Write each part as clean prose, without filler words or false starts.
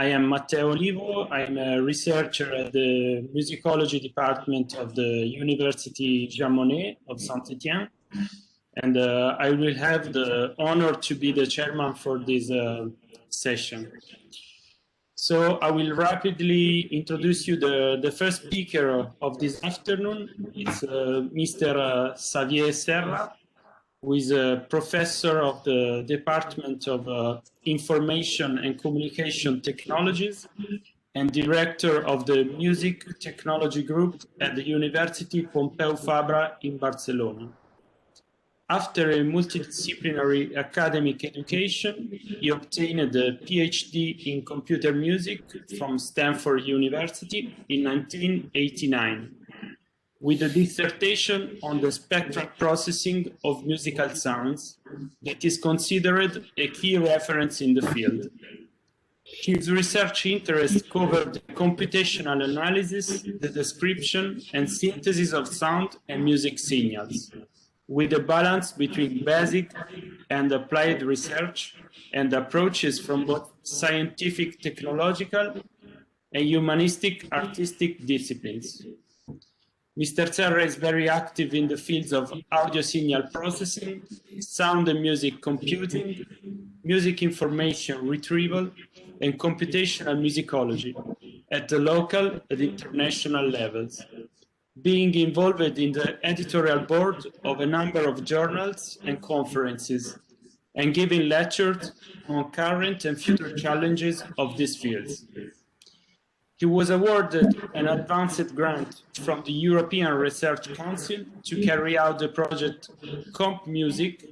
am Matteo Olivo. I'm a researcher at the musicology department of the University Jean Monnet of Saint-Étienne. And I will have the honor to be the chairman for this session. So I will rapidly introduce you the first speaker of this afternoon. It's Mr. Xavier Serra, who is a professor of the Department of Information and Communication Technologies and director of the Music Technology Group at the University Pompeu Fabra in Barcelona. After a multidisciplinary academic education, he obtained a PhD in computer music from Stanford University in 1989, with a dissertation on the spectral processing of musical sounds that is considered a key reference in the field. His research interests covered computational analysis, the description and synthesis of sound and music signals, with a balance between basic and applied research and approaches from both scientific, technological, and humanistic artistic disciplines. Mr. Serra is very active in the fields of audio signal processing, sound and music computing, music information retrieval, and computational musicology at the local and international levels, being involved in the editorial board of a number of journals and conferences, and giving lectures on current and future challenges of these fields. He was awarded an advanced grant from the European Research Council to carry out the project Comp Music,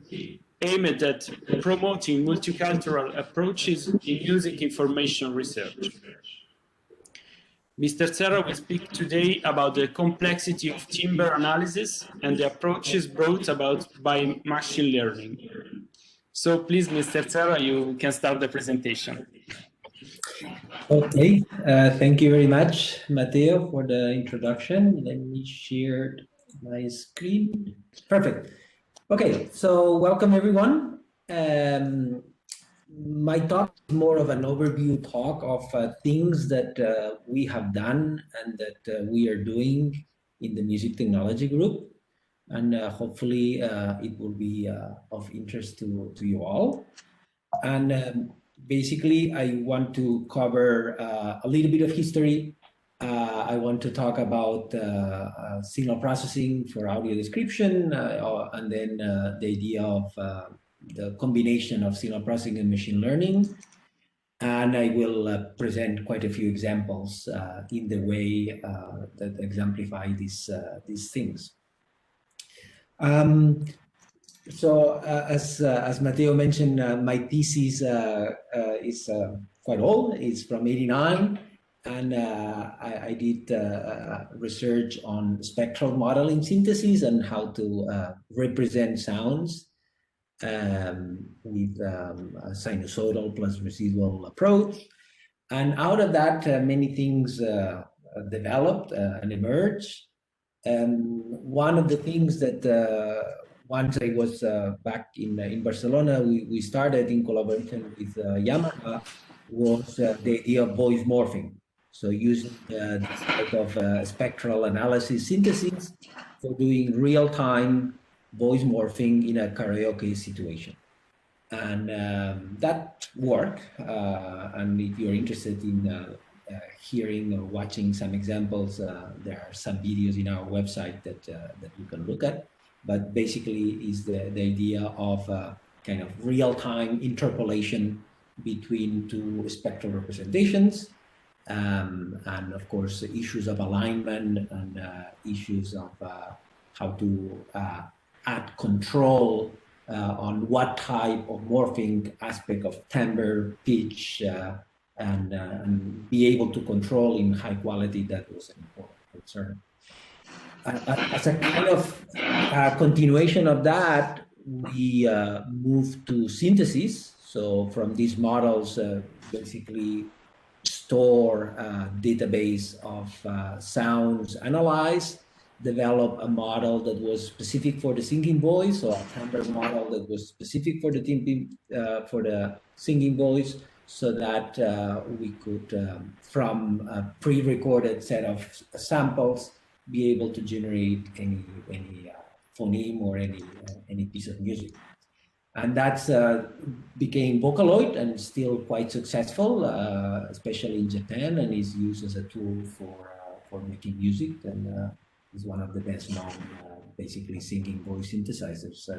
aimed at promoting multicultural approaches in music information research. Mr. Serra will speak today about the complexity of timbre analysis and the approaches brought about by machine learning. So please, Mr. Serra, you can start the presentation. Okay, thank you very much, Matteo, for the introduction. Let me share my screen. Perfect. Okay, so welcome everyone. My talk is more of an overview talk of things that we have done and that we are doing in the Music Technology Group. And hopefully it will be of interest to you all. And basically, I want to cover a little bit of history. I want to talk about signal processing for audio description, and then the idea of the combination of signal processing and machine learning. And I will present quite a few examples in the way that exemplify these things. So as Matteo mentioned, my thesis is quite old. It's from '89, and I did research on spectral modeling synthesis and how to represent sounds with a sinusoidal plus residual approach. And out of that, many things developed and emerged. One of the things that once I was back in Barcelona, we started in collaboration with Yamaha, was the idea of voice morphing. So using this type of spectral analysis synthesis for doing real-time voice morphing in a karaoke situation. And that worked. And if you're interested in hearing or watching some examples, there are some videos in our website that you can look at. But basically is the idea of kind of real-time interpolation between two spectral representations, and of course issues of alignment and issues of how to add control on what type of morphing aspect of timbre, pitch, and be able to control in high quality. That was an important concern. As a kind of continuation of that, we moved to synthesis. So from these models, basically store a database of sounds analyzed, develop a model that was specific for the singing voice, or a timbre model that was specific for the singing voice, so that we could, from a pre-recorded set of samples, be able to generate any phoneme or any piece of music. And that's became Vocaloid and still quite successful, especially in Japan, and is used as a tool for making music, and is one of the best known basically singing voice synthesizers.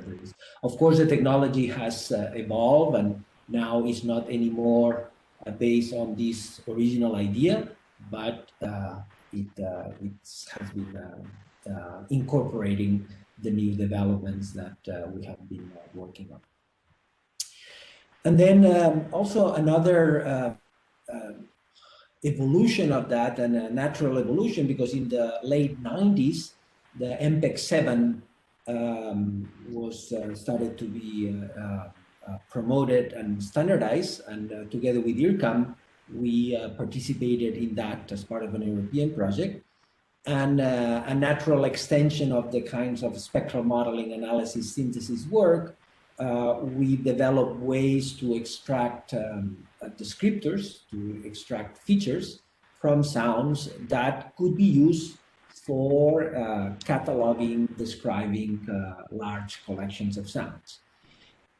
Of course, the technology has evolved and now is not anymore based on this original idea, but it has been incorporating the new developments that we have been working on. And then also another evolution of that, and a natural evolution, because in the late 90s, the MPEG-7 was started to be promoted and standardized, and together with IRCAM, we participated in that as part of an European project. And a natural extension of the kinds of spectral modeling, analysis, synthesis work, we developed ways to extract descriptors, to extract features from sounds that could be used for cataloging, describing large collections of sounds.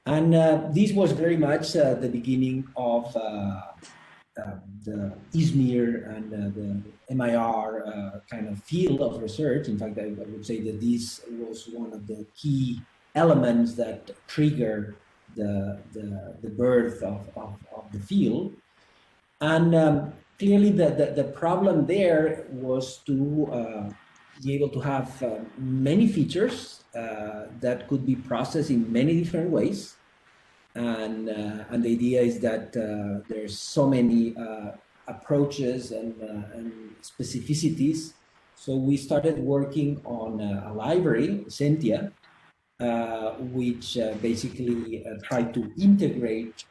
And this was very much the beginning of the ISMIR and the MIR kind of field of research. In fact, I would say that this was one of the key elements that trigger the birth of the field. And clearly the problem there was to be able to have many features that could be processed in many different ways. And the idea is that there's so many approaches and specificities. So we started working on a library, Sentia, which basically tried to integrate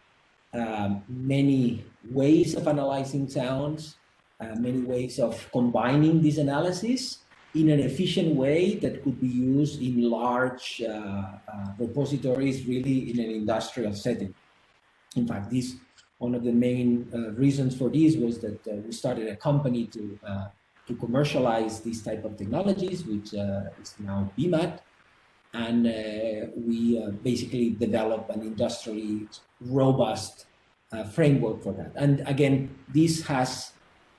many ways of analyzing sounds, many ways of combining these analyses in an efficient way that could be used in large repositories, really in an industrial setting. In fact, one of the main reasons for this was that we started a company to commercialize these type of technologies, which is now BMAT, and we basically developed an industrially robust framework for that. And again, this has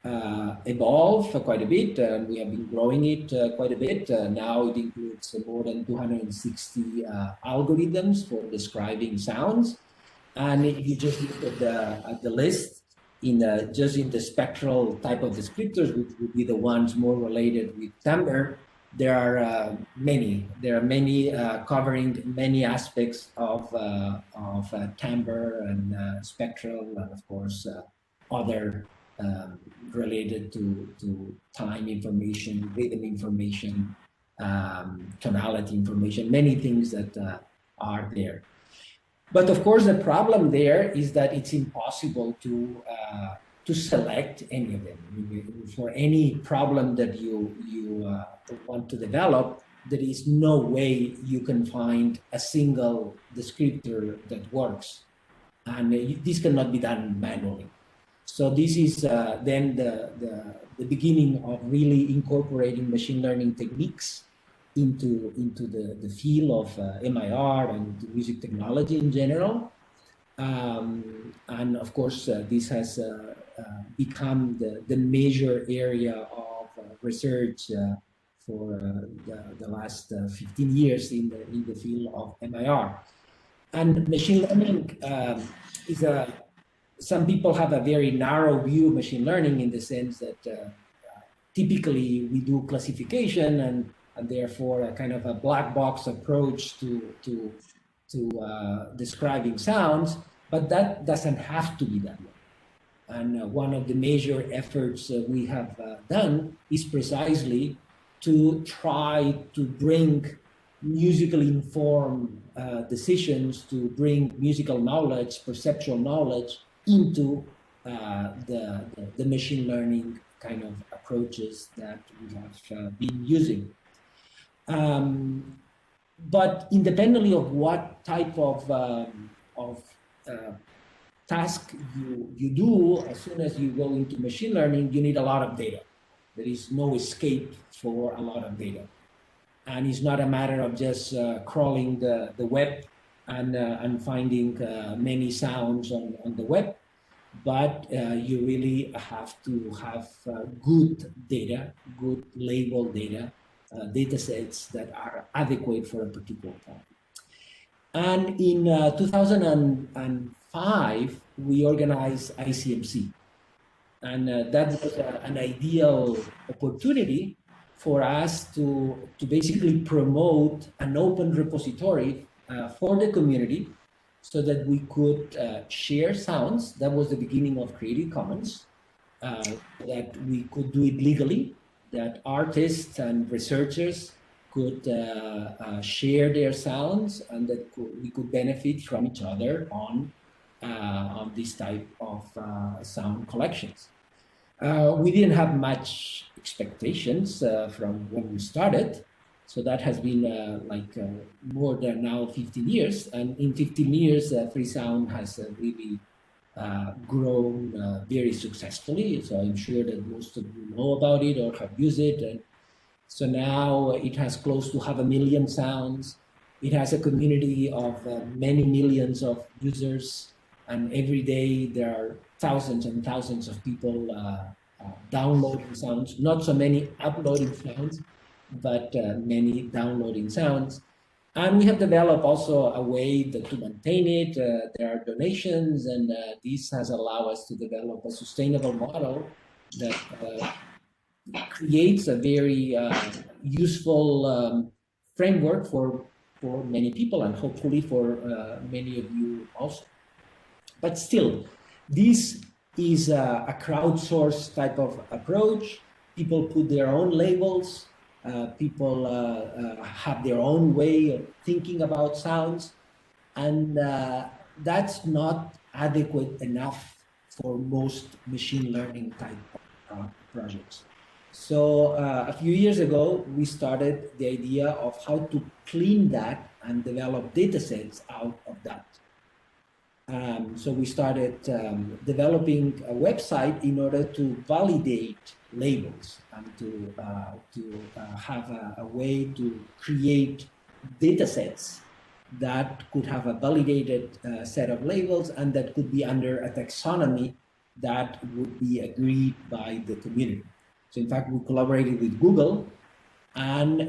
evolved quite a bit, and we have been growing it quite a bit. Now it includes more than 260 algorithms for describing sounds. And if you just look at the list, just in the spectral type of descriptors, which would be the ones more related with timbre, there are many. There are many covering many aspects of timbre and spectral, and of course other related to time information, rhythm information, tonality information, many things that are there. But of course, the problem there is that it's impossible to select any of them. I mean, for any problem that you want to develop, there is no way you can find a single descriptor that works, and this cannot be done manually. So this is then the beginning of really incorporating machine learning techniques into the field of MIR and music technology in general. And of course, this has become the major area of research for the last 15 years in the field of MIR. And machine learning is some people have a very narrow view of machine learning, in the sense that typically we do classification and therefore a kind of a black box approach to describing sounds, but that doesn't have to be that way. And one of the major efforts we have done is precisely to try to bring musically informed decisions, to bring musical knowledge, perceptual knowledge into the machine learning kind of approaches that we have been using. But independently of what type of task you do, as soon as you go into machine learning, you need a lot of data. There is no escape for a lot of data. And it's not a matter of just crawling the web and finding many sounds on the web, but you really have to have good data, good labeled data, data sets that are adequate for a particular problem. And in 2005, we organized ICMC. And that was an ideal opportunity for us to basically promote an open repository for the community so that we could share sounds. That was the beginning of Creative Commons, that we could do it legally, that artists and researchers could share their sounds, and that we could benefit from each other on this type of sound collections. We didn't have much expectations from when we started, so that has been more than now 15 years, and in 15 years free sound has really grown very successfully. So I'm sure that most of you know about it or have used it, and so now it has close to 500,000 sounds. It has a community of many millions of users, and every day there are thousands and thousands of people downloading sounds, not so many uploading sounds, but many downloading sounds. And we have developed also a way to maintain it. There are donations, and this has allowed us to develop a sustainable model that creates a very useful framework for many people, and hopefully for many of you also. But still, this is a crowdsourced type of approach. People put their own labels. People have their own way of thinking about sounds. And that's not adequate enough for most machine learning type of projects. So a few years ago, we started the idea of how to clean that and develop data sets out of that. So we started developing a website in order to validate labels and to have a way to create data sets that could have a validated set of labels and that could be under a taxonomy that would be agreed by the community. So in fact, we collaborated with Google, and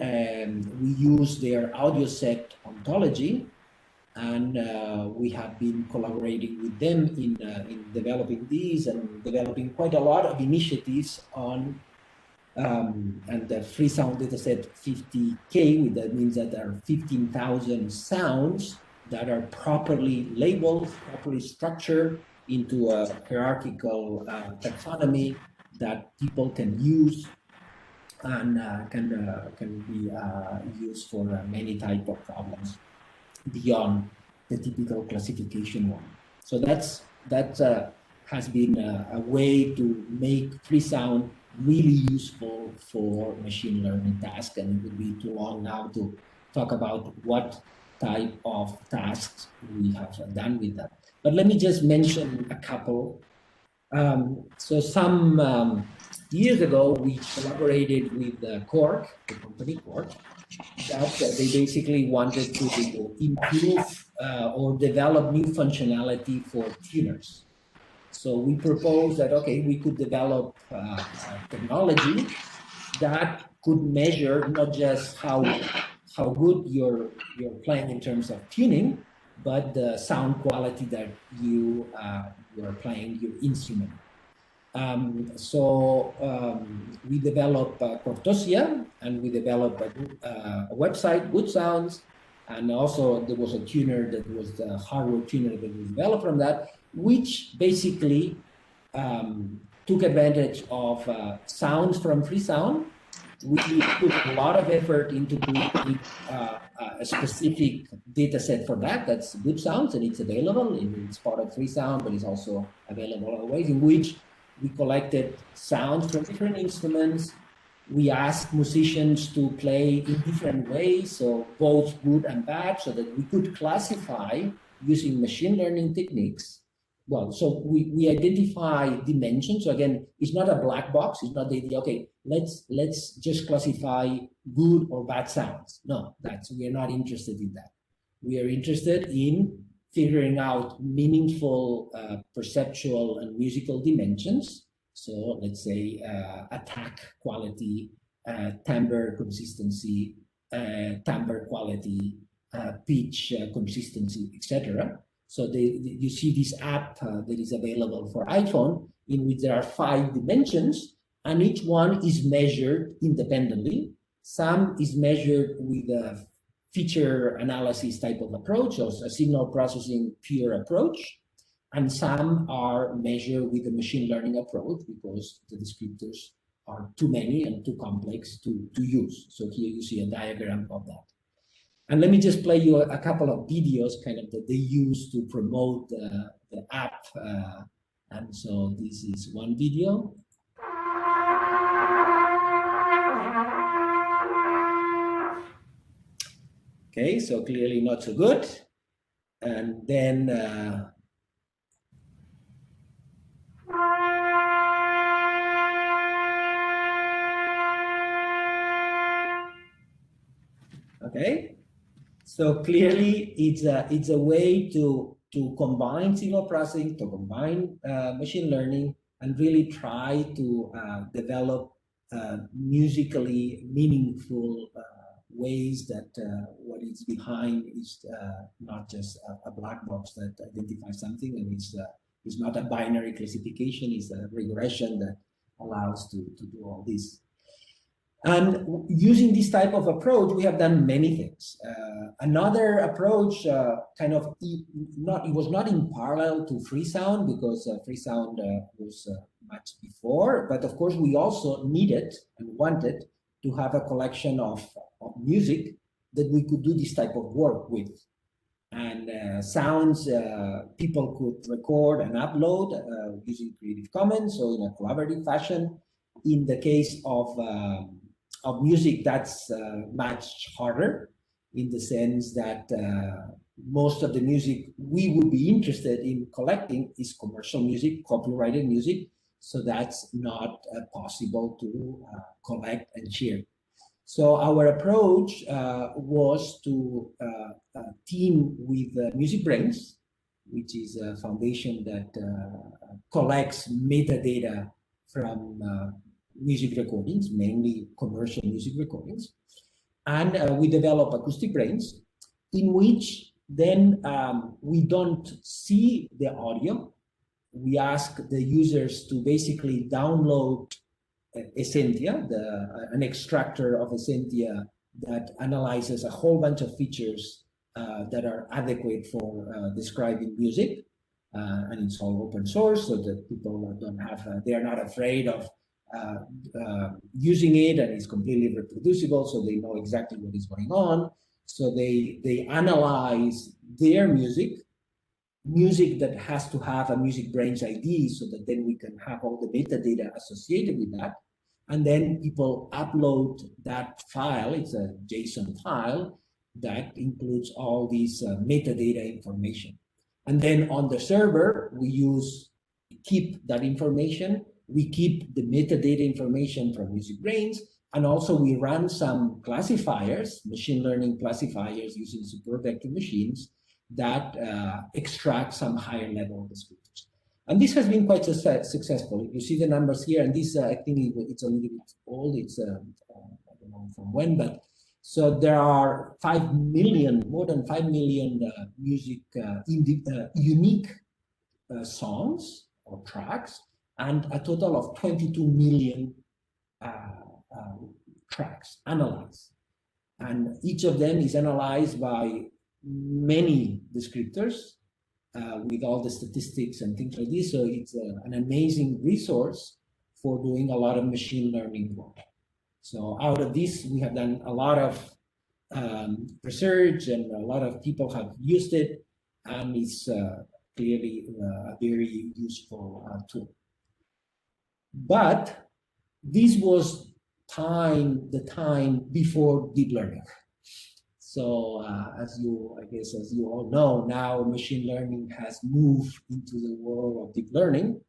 we used their audio set ontology, and we have been collaborating with them in developing these and developing quite a lot of initiatives on and the free sound dataset 50K, that means that there are 15,000 sounds that are properly labeled, properly structured into a hierarchical taxonomy that people can use and can be used for many type of problems beyond the typical classification one. So that has been a way to make free sound really useful for machine learning tasks, and it would be too long now to talk about what type of tasks we have done with that. But let me just mention a couple. So some years ago, we collaborated with Cork, the company Cork, that they basically wanted to improve or develop new functionality for tuners. So we proposed that, okay, we could develop technology that could measure not just how good you're playing in terms of tuning, but the sound quality that you are playing your instrument. We developed Cortosia, and we developed a website, Good Sounds, and also there was a tuner that was the hardware tuner that we developed from that, which basically took advantage of sounds from free sound. We put a lot of effort into creating a specific data set for that. That's Good Sounds, and it's available. It's part of free sound, but it's also available other ways, in which we collected sounds from different instruments. We asked musicians to play in different ways, so both good and bad, so that we could classify using machine learning techniques well, so we identify dimensions. So again, it's not a black box. It's not the idea, okay, let's just classify good or bad sounds. No, we are not interested in that. We are interested in figuring out meaningful perceptual and musical dimensions. So let's say attack quality, timbre consistency, timbre quality, pitch consistency, etc. So you see this app that is available for iPhone, in which there are 5 dimensions, and each one is measured independently. Some is measured with a feature analysis type of approach, or a signal processing pure approach, and some are measured with a machine learning approach because the descriptors are too many and too complex to use. So here you see a diagram of that. And let me just play you a couple of videos kind of that they use to promote the app. And so this is one video. Okay, so clearly not so good. And then okay, so clearly it's a way to combine signal processing, to combine machine learning, and really try to develop musically meaningful ways that what is behind is not just a black box that identifies something, and it's not a binary classification, it's a regression that allows to do all this. And using this type of approach, we have done many things. Another approach, it was not in parallel to Freesound, because Freesound was much before, but of course we also needed and wanted to have a collection of music that we could do this type of work with. And sounds people could record and upload using Creative Commons, so in a collaborative fashion. In the case of music, that's much harder, in the sense that most of the music we would be interested in collecting is commercial music, copyrighted music, so that's not possible to collect and share. So our approach was to team with Music Brains, which is a foundation that collects metadata from music recordings, mainly commercial music recordings. And we develop acoustic brains, in which then we don't see the audio. We ask the users to basically download Essentia, an extractor of Essentia that analyzes a whole bunch of features that are adequate for describing music. And it's all open source, so that people don't have, they are not afraid of using it, and it's completely reproducible, so they know exactly what is going on. So they analyze their music that has to have a Music Brains ID, so that then we can have all the metadata associated with that. And then people upload that file. It's a JSON file that includes all these metadata information. And then on the server, we keep that information. We keep the metadata information from Music Brains, and also we run some classifiers, machine learning classifiers using super vector machines that extract some higher level descriptors. And this has been quite successful. If you see the numbers here, and this I think it's a little bit old. It's I don't know from when, but so there are 5 million, more than 5 million music unique songs or tracks, and a total of 22 million tracks analyzed. And each of them is analyzed by many descriptors with all the statistics and things like this. So it's an amazing resource for doing a lot of machine learning work. So out of this, we have done a lot of research, and a lot of people have used it, and it's clearly a very useful tool. But this was the time before deep learning. So as you all know, now machine learning has moved into the world of deep learning.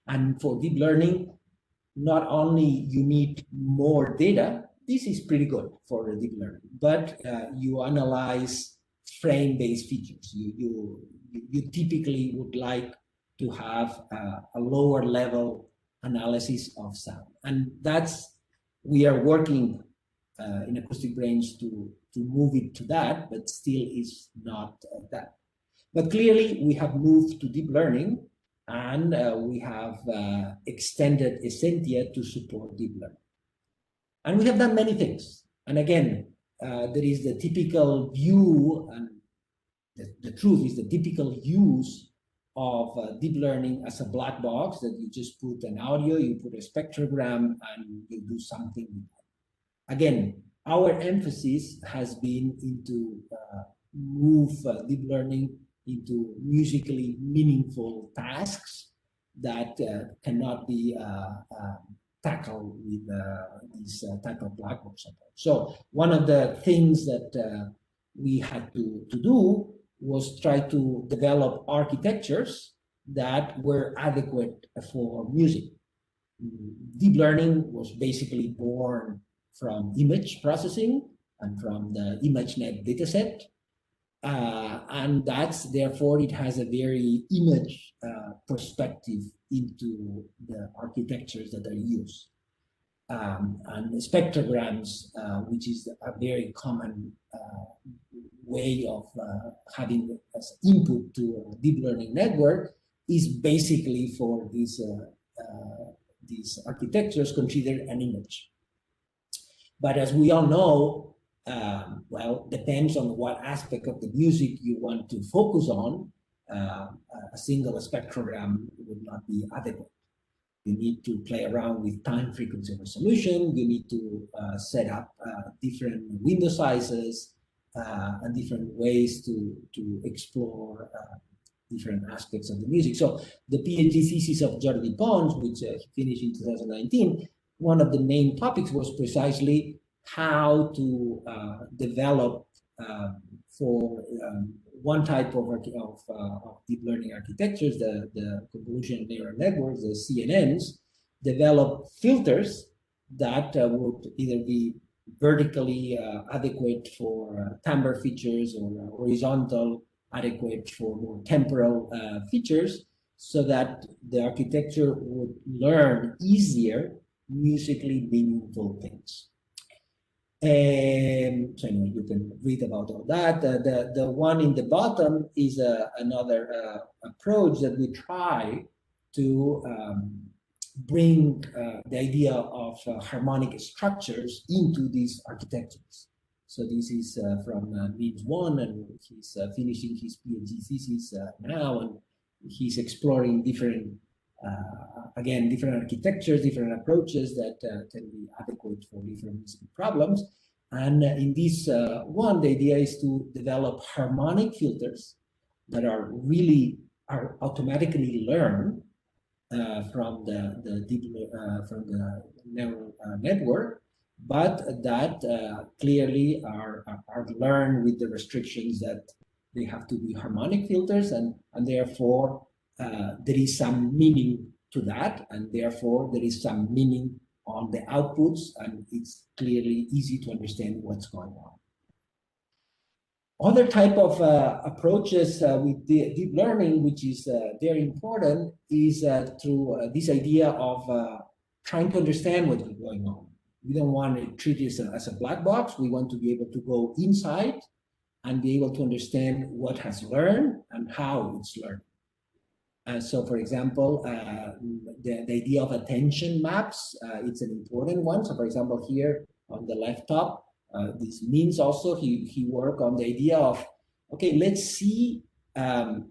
And for deep learning, not only you need more data, this is pretty good for deep learning, but you analyze frame-based features. You typically would like to have a lower level analysis of sound. And we are working in Acoustic Brains to move it to that, but still is not that. But clearly we have moved to deep learning, and we have extended Essentia to support deep learning. And we have done many things. And again, there is the typical view, and the truth is the typical use of deep learning as a black box, that you just put an audio, you put a spectrogram, and you do something with that. Again, our emphasis has been into move deep learning into musically meaningful tasks that cannot be tackled with this type of black box approach. So one of the things that we had to do was try to develop architectures that were adequate for music. Deep learning was basically born from image processing and from the ImageNet dataset. And therefore it has a very image perspective into the architectures that are used. And spectrograms, which is a very common way of having as input to a deep learning network, is basically for these architectures considered an image. But as we all know, well, depends on what aspect of the music you want to focus on. A single spectrogram would not be adequate. You need to play around with time frequency resolution. You need to set up different window sizes and different ways to explore different aspects of the music. So the PhD thesis of Jordi Pons, which he finished in 2019, one of the main topics was precisely how to develop for one type of deep learning architectures, the convolutional neural networks, the CNNs, develop filters that would either be vertically adequate for timbre features, or horizontal adequate for more temporal features, so that the architecture would learn easier musically meaningful things. So anyway, you can read about all that. The one in the bottom is another approach that we try to bring the idea of harmonic structures into these architectures. So this is from Niels One, and he's finishing his PhD thesis now, and he's exploring different, again, different architectures, different approaches that can be adequate for different music problems. And in this one, the idea is to develop harmonic filters that are automatically learned from the neural network, but that clearly are learned with the restrictions that they have to be harmonic filters, and therefore there is some meaning to that, and therefore there is some meaning on the outputs, and it's clearly easy to understand what's going on. Other type of approaches with deep learning, which is very important, is through this idea of trying to understand what's going on. We don't want to treat this as a black box. We want to be able to go inside and be able to understand what has learned and how it's learned. So, for example, the idea of attention maps, it's an important one. So, for example, here on the left top, this means also he worked on the idea of, okay, let's see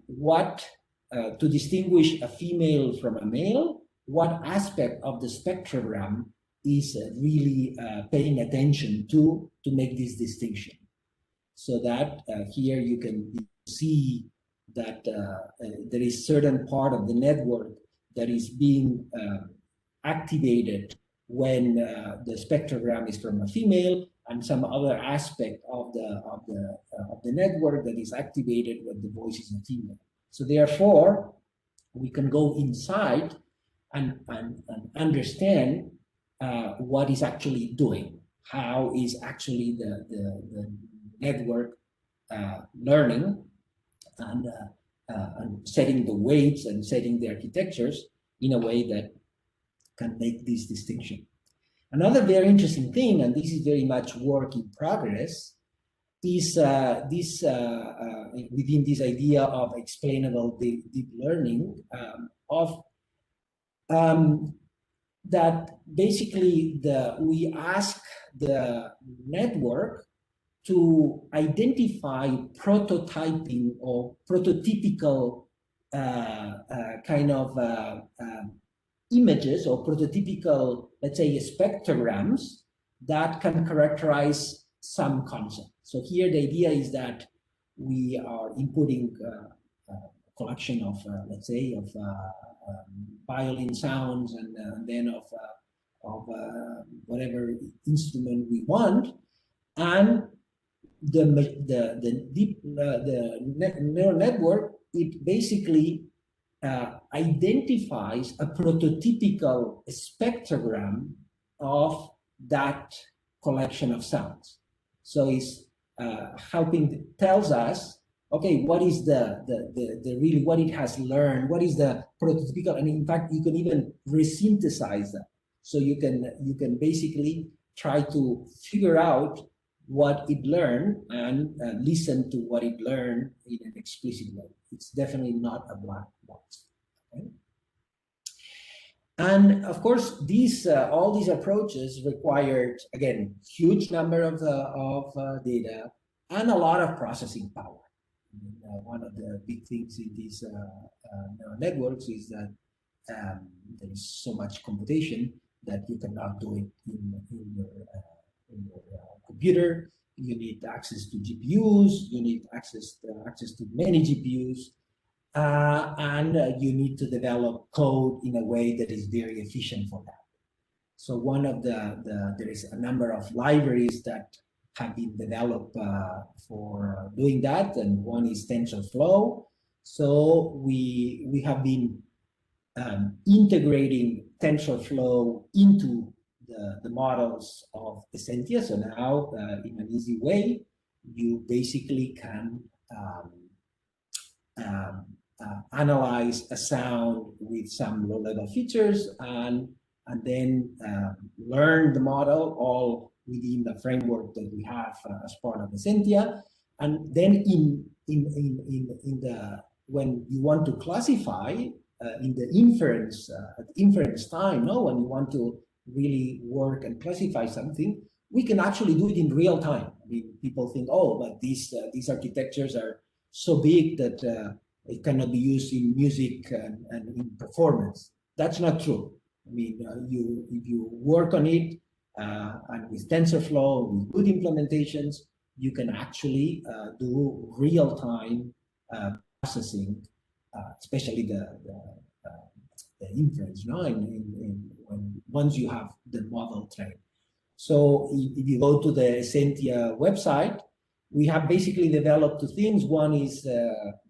what, to distinguish a female from a male, what aspect of the spectrogram is really paying attention to make this distinction. So that here you can see that there is certain part of the network that is being activated when the spectrogram is from a female, and some other aspect of the network that is activated when the voice is a female. So therefore, we can go inside and understand what is actually doing, how is actually the network learning and setting the weights and setting the architectures in a way that can make this distinction. Another very interesting thing, and this is very much work in progress, is within this idea of explainable deep learning that basically we ask the network to identify prototyping or prototypical kind of images or prototypical, let's say, spectrograms that can characterize some concept. So here the idea is that we are inputting a collection of, let's say, of violin sounds and then of whatever instrument we want, and the neural network, it basically identifies a prototypical spectrogram of that collection of sounds. So it's tells us, okay, what is the really what it has learned, what is the prototypical, and in fact you can even resynthesize that. So you can basically try to figure out what it learned and listen to what it learned in an explicit way. It's definitely not a black box. Okay? And of course, all these approaches required, again, huge number of data and a lot of processing power. One of the big things in these neural networks is that there is so much computation that you cannot do it in your computer. You need access to GPUs. You need access to many GPUs. And you need to develop code in a way that is very efficient for that. So one of there is a number of libraries that have been developed for doing that, and one is TensorFlow. So we have been integrating TensorFlow into the models of Essentia. So now, in an easy way, you basically can analyze a sound with some low-level features and then learn the model all within the framework that we have as part of Essentia. And then when you want to classify in the inference time, when you want to really work and classify something, we can actually do it in real time. I mean, people think, oh, but these architectures are so big that it cannot be used in music and in performance. That's not true. I mean, if you work on it and with TensorFlow, with good implementations, you can actually do real-time processing, especially the inference, once you have the model trained. So if you go to the Essentia website, we have basically developed two things. One is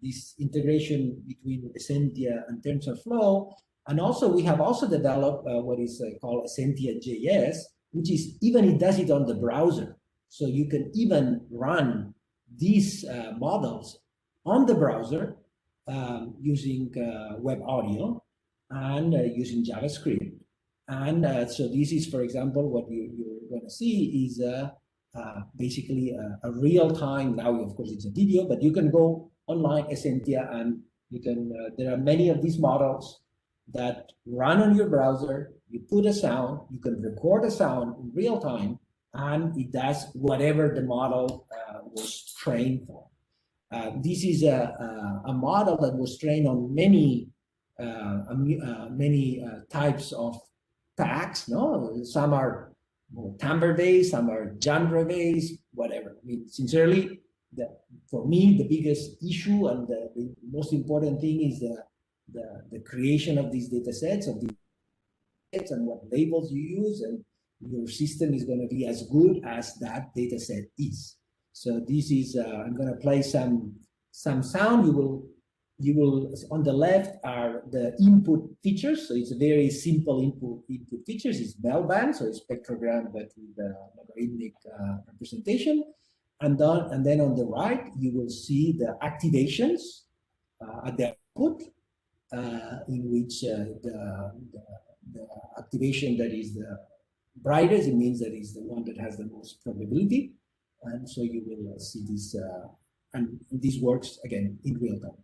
this integration between Essentia and TensorFlow, and also we have also developed what is called Essentia.js, which is it does it on the browser. So you can even run these models on the browser using web audio and using JavaScript. And so this is, for example, what you're going to see is basically a real-time, now of course it's a video, but you can go online, Essentia, and you can, there are many of these models that run on your browser. You put a sound, you can record a sound in real time, and it does whatever the model was trained for. This is a model that was trained on many types of tags. Some are more timbre-based, some are genre-based, whatever. I mean, sincerely, for me, the biggest issue and the most important thing is the creation of these data sets, and what labels you use, and your system is going to be as good as that data set is. So this is, I'm going to play some sound. You will, on the left are the input features. So it's a very simple input features. It's bell band, so it's spectrogram, but with a logarithmic representation. And then on the right, you will see the activations at the output, in which the activation that is the brightest, it means that is the one that has the most probability. And so you will see this, and this works again in real time.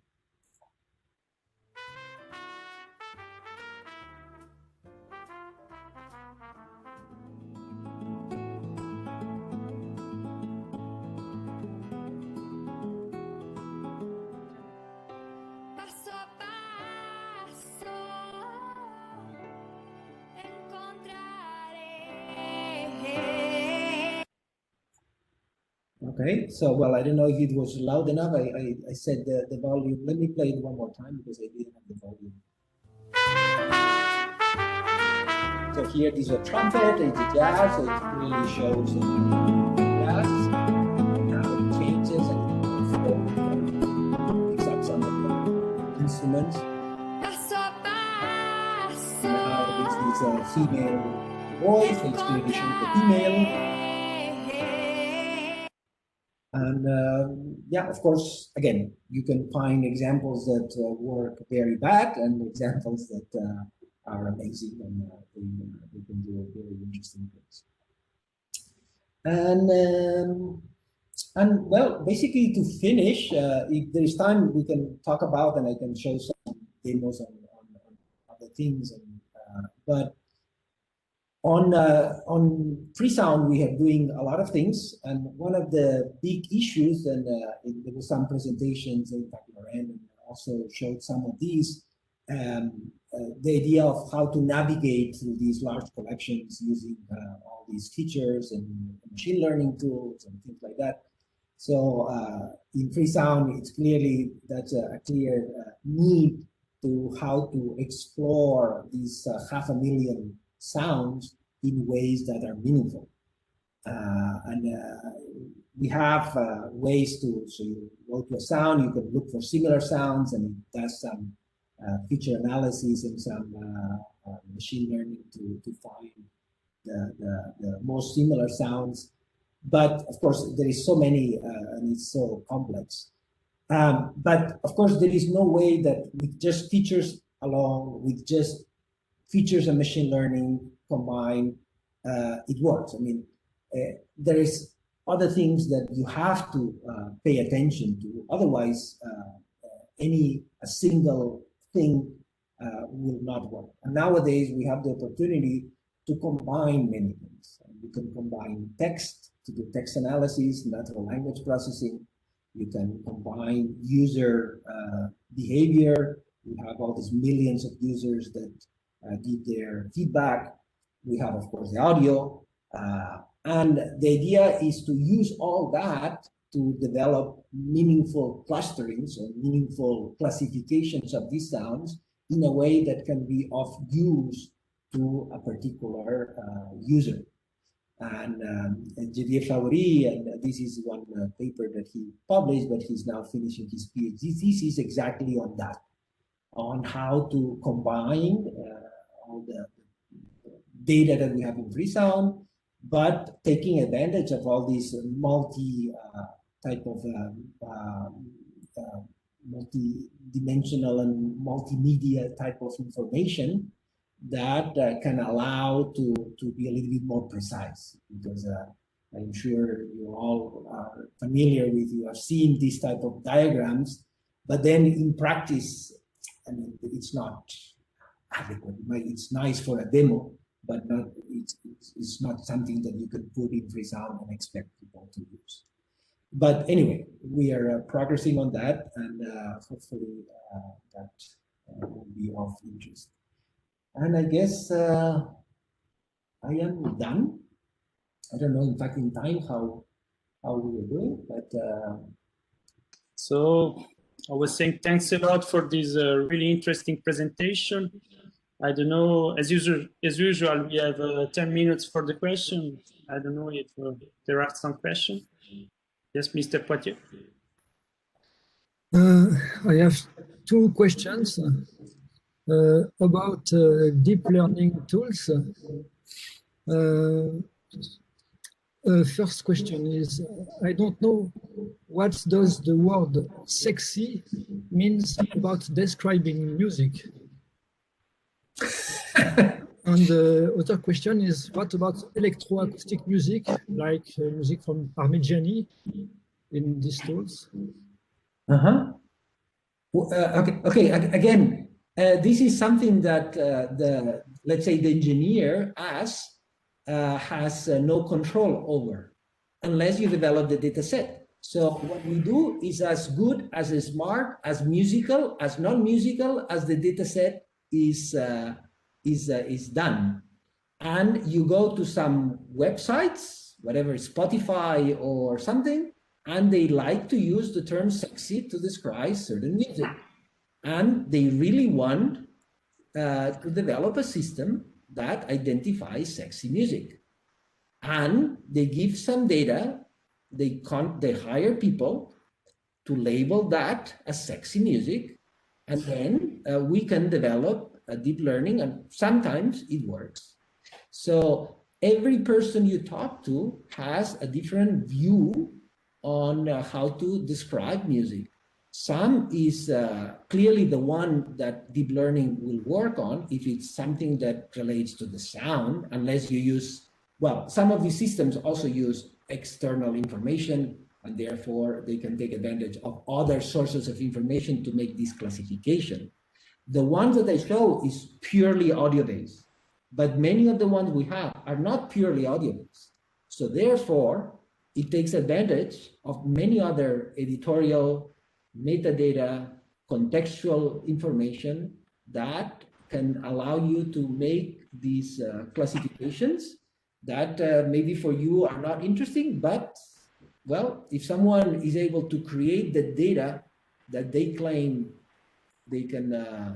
Okay, so well, I don't know if it was loud enough. I said the volume. Let me play it one more time because I didn't have the volume. So here is a trumpet, it's a jazz, so it really shows jazz. Now it changes and it picks up some of the instruments. Now this is a female voice, so it's clearly showing the female. And yeah, of course, again, you can find examples that work very bad and examples that are amazing, and they can do very interesting things. And well, basically to finish, if there is time, we can talk about, and I can show some demos on other things. And, but on pre-sound, we are doing a lot of things, and one of the big issues, and there were some presentations, in fact, Loren also showed some of these, the idea of how to navigate through these large collections using all these features and machine learning tools and things like that. So in pre-sound, it's clearly that's a clear need to how to explore these 500,000 sounds in ways that are meaningful. We have ways to, so you go to a sound, you can look for similar sounds, and it does some feature analysis and some machine learning to find the most similar sounds. But of course, there is so many, and it's so complex. But of course, there is no way that with just features alone, with just features and machine learning combined, it works. I mean, there is other things that you have to pay attention to. Otherwise, a single thing will not work. And nowadays, we have the opportunity to combine many things. You can combine text to do text analysis, natural language processing. You can combine user behavior. We have all these millions of users that give their feedback. We have, of course, the audio. And the idea is to use all that to develop meaningful clusterings or meaningful classifications of these sounds in a way that can be of use to a particular user. And Xavier Fabra, and this is one paper that he published, but he's now finishing his PhD thesis exactly on that, on how to combine all the data that we have in pre-sound, but taking advantage of all these type of multi-dimensional and multimedia type of information that can allow to be a little bit more precise, because I'm sure you all are familiar with, you have seen these type of diagrams, but then in practice, I mean, it's not adequate. It's nice for a demo, but it's not something that you could put in pre-sound and expect people to use. But anyway, we are progressing on that, and hopefully that will be of interest. And I guess I am done. I don't know, in fact, in time how we are doing, but so I was saying thanks a lot for this really interesting presentation. I don't know. As usual, we have 10 minutes for the question. I don't know if there are some questions. Yes, Mr. Poitier. I have two questions about deep learning tools. First question is, I don't know what does the word sexy means about describing music. And the other question is, what about electroacoustic music, like music from Parmigiani in these tools? Uh-huh. Okay. Again, this is something that let's say the engineer has no control over, unless you develop the data set. So what we do is as good, as smart, as musical, as non-musical as the data set is done. And you go to some websites, whatever, Spotify or something, and they like to use the term sexy to describe certain music. And they really want to develop a system that identifies sexy music. And they give some data, they hire people to label that as sexy music, and then we can develop a deep learning, and sometimes it works. So every person you talk to has a different view on how to describe music. Some is clearly the one that deep learning will work on if it's something that relates to the sound, unless you use, well, some of these systems also use external information, and therefore they can take advantage of other sources of information to make this classification. The ones that I show is purely audio-based, but many of the ones we have are not purely audio-based. So therefore, it takes advantage of many other editorial, metadata, contextual information that can allow you to make these classifications that maybe for you are not interesting, but well, if someone is able to create the data that they claim they can